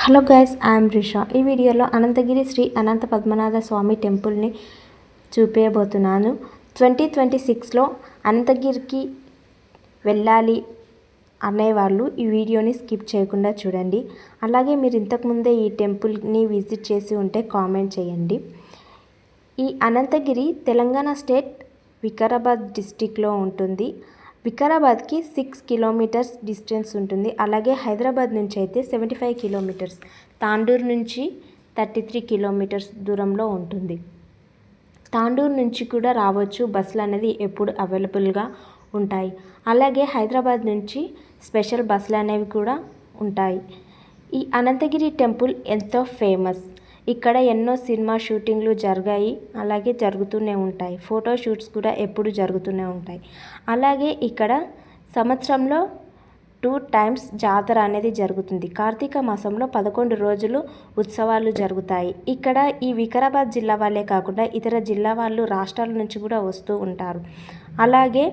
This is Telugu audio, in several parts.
Hello guys, I'm Risha. ఈ వీడియోలో అనంతగిరి శ్రీ అనంత పద్మనాభ స్వామి టెంపుల్ని చూపించబోతున్నాను. 2026లో అనంతగిరికి వెళ్ళాలి అనేవాళ్ళు ఈ వీడియోని స్కిప్ చేయకుండా చూడండి. అలాగే మీరు ఇంతకుముందే ఈ టెంపుల్ని విజిట్ చేసి ఉంటే కామెంట్ చేయండి. ఈ అనంతగిరి తెలంగాణ స్టేట్ వికారాబాద్ డిస్టిక్లో ఉంటుంది. వికారాబాద్కి 6 కిలోమీటర్స్ డిస్టెన్స్ ఉంటుంది. అలాగే హైదరాబాద్ నుంచి అయితే 75 కిలోమీటర్స్, తాండూరు నుంచి 33 కిలోమీటర్స్ దూరంలో ఉంటుంది. తాండూరు నుంచి కూడా రావచ్చు, బస్సులు అనేది ఎప్పుడు అవైలబుల్గా ఉంటాయి. అలాగే హైదరాబాద్ నుంచి స్పెషల్ బస్సులు అనేవి కూడా ఉంటాయి. ఈ అనంతగిరి టెంపుల్ ఎంతో ఫేమస్. ఇక్కడ ఎన్నో సినిమా షూటింగ్లు జరిగాయి, అలాగే జరుగుతూనే ఉంటాయి. ఫోటో షూట్స్ కూడా ఎప్పుడు జరుగుతూనే ఉంటాయి. అలాగే ఇక్కడ సంవత్సరంలో 2 టైమ్స్ జాతర అనేది జరుగుతుంది. కార్తీక మాసంలో 11 రోజులు ఉత్సవాలు జరుగుతాయి. ఇక్కడ ఈ వికారాబాద్ జిల్లా వాళ్ళే కాకుండా ఇతర జిల్లా వాళ్ళు, రాష్ట్రాల నుంచి కూడా వస్తూ ఉంటారు. అలాగే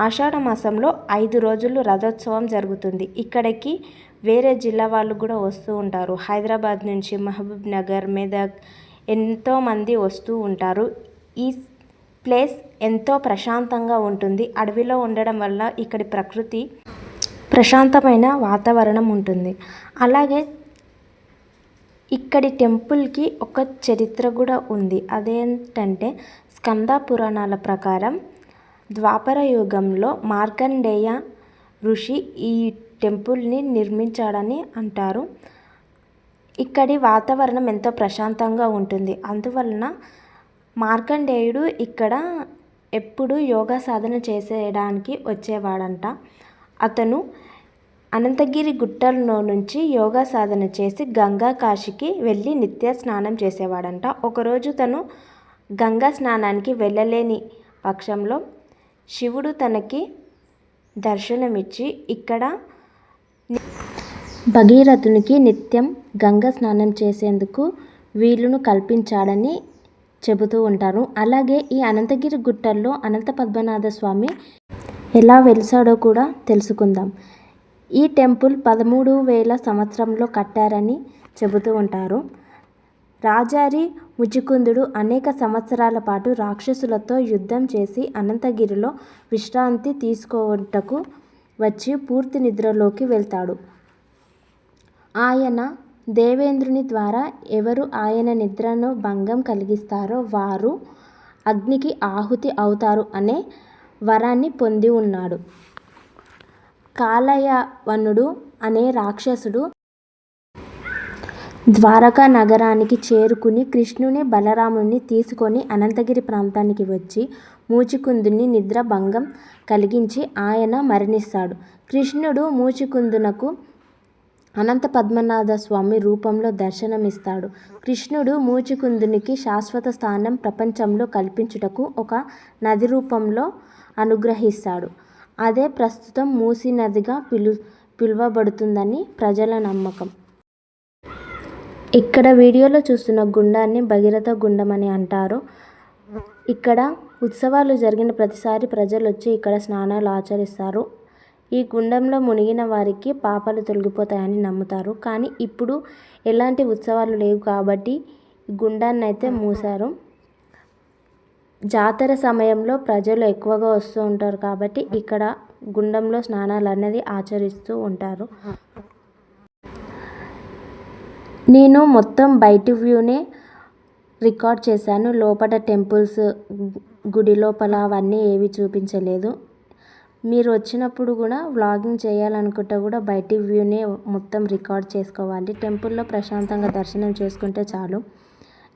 ఆషాఢ మాసంలో 5 రోజులు రథోత్సవం జరుగుతుంది. ఇక్కడికి వేరే జిల్లా వాళ్ళు కూడా వస్తూ ఉంటారు. హైదరాబాద్ నుంచి, మహబూబ్ నగర్, మెదక్ ఎంతోమంది వస్తూ ఉంటారు. ఈ ప్లేస్ ఎంతో ప్రశాంతంగా ఉంటుంది. అడవిలో ఉండడం వల్ల ఇక్కడి ప్రకృతి ప్రశాంతమైన వాతావరణం ఉంటుంది. అలాగే ఇక్కడి టెంపుల్కి ఒక చరిత్ర కూడా ఉంది. అదేంటంటే స్కంద పురాణాల ప్రకారం ద్వాపర యుగంలో మార్కండేయ ఋషి ఈ టెంపుల్ని నిర్మించాడని అంటారు. ఇక్కడి వాతావరణం ఎంతో ప్రశాంతంగా ఉంటుంది. అందువలన మార్కండేయుడు ఇక్కడ ఎప్పుడు యోగా సాధన చేసేయడానికి వచ్చేవాడంట. అతను అనంతగిరి గుట్టల్లో నుంచి యోగా సాధన చేసి గంగా కాశీకి వెళ్ళి నిత్య స్నానం చేసేవాడంట. ఒకరోజు తను గంగా స్నానానికి వెళ్ళలేని పక్షంలో శివుడు తనకి దర్శనమిచ్చి ఇక్కడ భగీరథునికి నిత్యం గంగా స్నానం చేసేందుకు వీలును కల్పించాడని చెబుతూ ఉంటారు. అలాగే ఈ అనంతగిరి గుట్టల్లో అనంత పద్మనాభ స్వామి ఎలా వెలిసాడో కూడా తెలుసుకుందాం. ఈ టెంపుల్ 13,000 సంవత్సరంలో కట్టారని చెబుతూ ఉంటారు. రాజారి ముచికుందుడు అనేక సంవత్సరాల పాటు రాక్షసులతో యుద్ధం చేసి అనంతగిరిలో విశ్రాంతి తీసుకోవటకు వచ్చి పూర్తి నిద్రలోకి వెళ్తాడు. ఆయన దేవేంద్రుని ద్వారా ఎవరు ఆయన నిద్రను భంగం కలిగిస్తారో వారు అగ్నికి ఆహుతి అవుతారు అనే వరాన్ని పొంది ఉన్నాడు. కాలయవనుడు అనే రాక్షసుడు ద్వారకా నగరానికి చేరుకుని కృష్ణుని, బలరాముని తీసుకొని అనంతగిరి ప్రాంతానికి వచ్చి మూచికుందుని నిద్ర భంగం కలిగించి ఆయన మరణిస్తాడు. కృష్ణుడు మూచికుందునకు అనంత పద్మనాభ స్వామి రూపంలో దర్శనమిస్తాడు. కృష్ణుడు మూచికుందునికి శాశ్వత స్థానం ప్రపంచంలో కల్పించుటకు ఒక నది రూపంలో అనుగ్రహిస్తాడు. అదే ప్రస్తుతం మూసీ నదిగా పిలువబడుతుందని ప్రజల నమ్మకం. ఇక్కడ వీడియోలో చూస్తున్న గుండాన్ని భగీరథ గుండం అని అంటారు. ఇక్కడ ఉత్సవాలు జరిగిన ప్రతిసారి ప్రజలు వచ్చి ఇక్కడ స్నానాలు ఆచరిస్తారు. ఈ గుండంలో మునిగిన వారికి పాపాలు తొలగిపోతాయని నమ్ముతారు. కానీ ఇప్పుడు ఎలాంటి ఉత్సవాలు లేవు కాబట్టి గుండాన్ని అయితే మూసారు. జాతర సమయంలో ప్రజలు ఎక్కువగా వస్తూ ఉంటారు కాబట్టి ఇక్కడ గుండంలో స్నానాలు అనేది ఆచరిస్తూ ఉంటారు. నేను మొత్తం బయటి వ్యూనే రికార్డ్ చేశాను. లోపల టెంపుల్స్, గుడి లోపల అవన్నీ ఏవి చూపించలేదు. మీరు వచ్చినప్పుడు కూడా వ్లాగింగ్ చేయాలనుకుంటే కూడా బయటి వ్యూనే మొత్తం రికార్డ్ చేసుకోవాలి. టెంపుల్లో ప్రశాంతంగా దర్శనం చేసుకుంటే చాలు.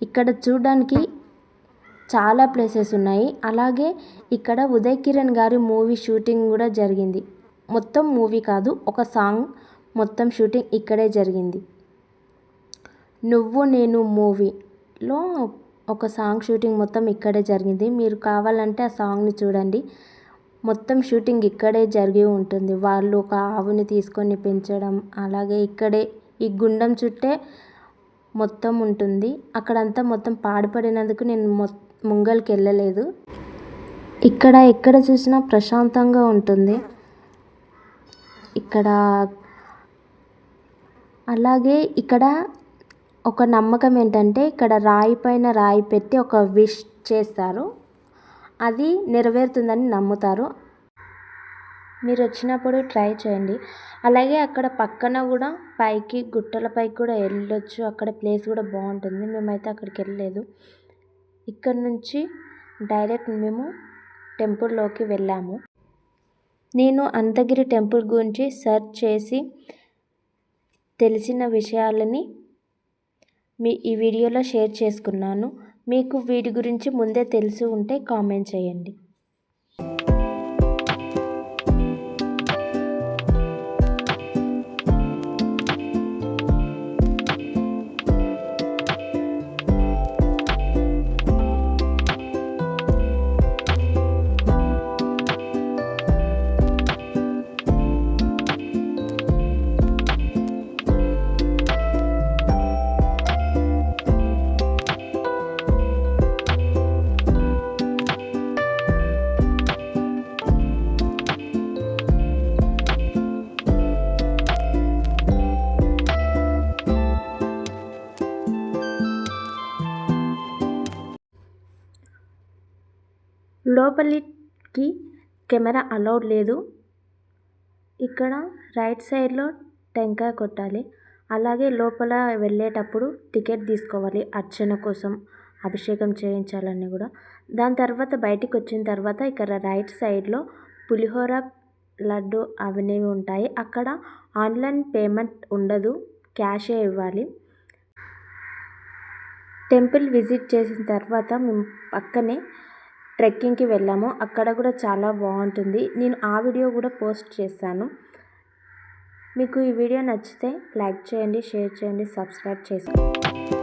ఇక్కడ చూడడానికి చాలా ప్లేసెస్ ఉన్నాయి. అలాగే ఇక్కడ ఉదయ్ కిరణ్ గారి మూవీ షూటింగ్ కూడా జరిగింది. మొత్తం మూవీ కాదు, ఒక సాంగ్ మొత్తం షూటింగ్ ఇక్కడే జరిగింది. నువ్వు నేను మూవీలో ఒక సాంగ్ షూటింగ్ మొత్తం ఇక్కడే జరిగింది. మీరు కావాలంటే ఆ సాంగ్ని చూడండి. మొత్తం షూటింగ్ ఇక్కడే జరిగి ఉంటుంది. వాళ్ళు ఒక ఆవుని తీసుకొని పెంచడం, అలాగే ఇక్కడే ఈ గుండం చుట్టే మొత్తం ఉంటుంది. అక్కడంతా మొత్తం పాడుపడినందుకు నేను ముంగల్కి వెళ్ళలేదు. ఇక్కడ ఎక్కడ చూసినా ప్రశాంతంగా ఉంటుంది. ఇక్కడ అలాగే ఇక్కడ ఒక నమ్మకం ఏంటంటే ఇక్కడ రాయి పైన రాయి పెట్టి ఒక విష్ చేస్తారు, అది నెరవేరుతుందని నమ్ముతారు. మీరు వచ్చినప్పుడు ట్రై చేయండి. అలాగే అక్కడ పక్కన కూడా పైకి గుట్టలపైకి కూడా వెళ్ళొచ్చు, అక్కడ ప్లేస్ కూడా బాగుంటుంది. మేమైతే అక్కడికి వెళ్ళలేదు. ఇక్కడ నుంచి డైరెక్ట్ మేము టెంపుల్లోకి వెళ్ళాము. నేను అనంతగిరి టెంపుల్ గురించి సెర్చ్ చేసి తెలిసిన విషయాలని ఈ వీడియోలో షేర్ చేసుకున్నాను. మీకు వీటి గురించి ముందే తెలిసి ఉంటే కామెంట్ చేయండి. లోపలికి కెమెరా అలౌడ్ లేదు. ఇక్కడ రైట్ సైడ్లో టెంకాయ కొట్టాలి. అలాగే లోపల వెళ్ళేటప్పుడు టికెట్ తీసుకోవాలి, అర్చన కోసం, అభిషేకం చేయించాలని కూడా. దాని తర్వాత బయటికి వచ్చిన తర్వాత ఇక్కడ రైట్ సైడ్లో పులిహోర, లడ్డు అవన్నీ ఉంటాయి. అక్కడ ఆన్లైన్ పేమెంట్ ఉండదు, క్యాషే ఇవ్వాలి. టెంపుల్ విజిట్ చేసిన తర్వాత మేము పక్కనే ట్రెక్కింగ్కి వెళ్ళాము. అక్కడ కూడా చాలా బాగుంటుంది. నేను ఆ వీడియో కూడా పోస్ట్ చేశాను. మీకు ఈ వీడియో నచ్చితే లైక్ చేయండి, షేర్ చేయండి, సబ్స్క్రైబ్ చేసుకోండి.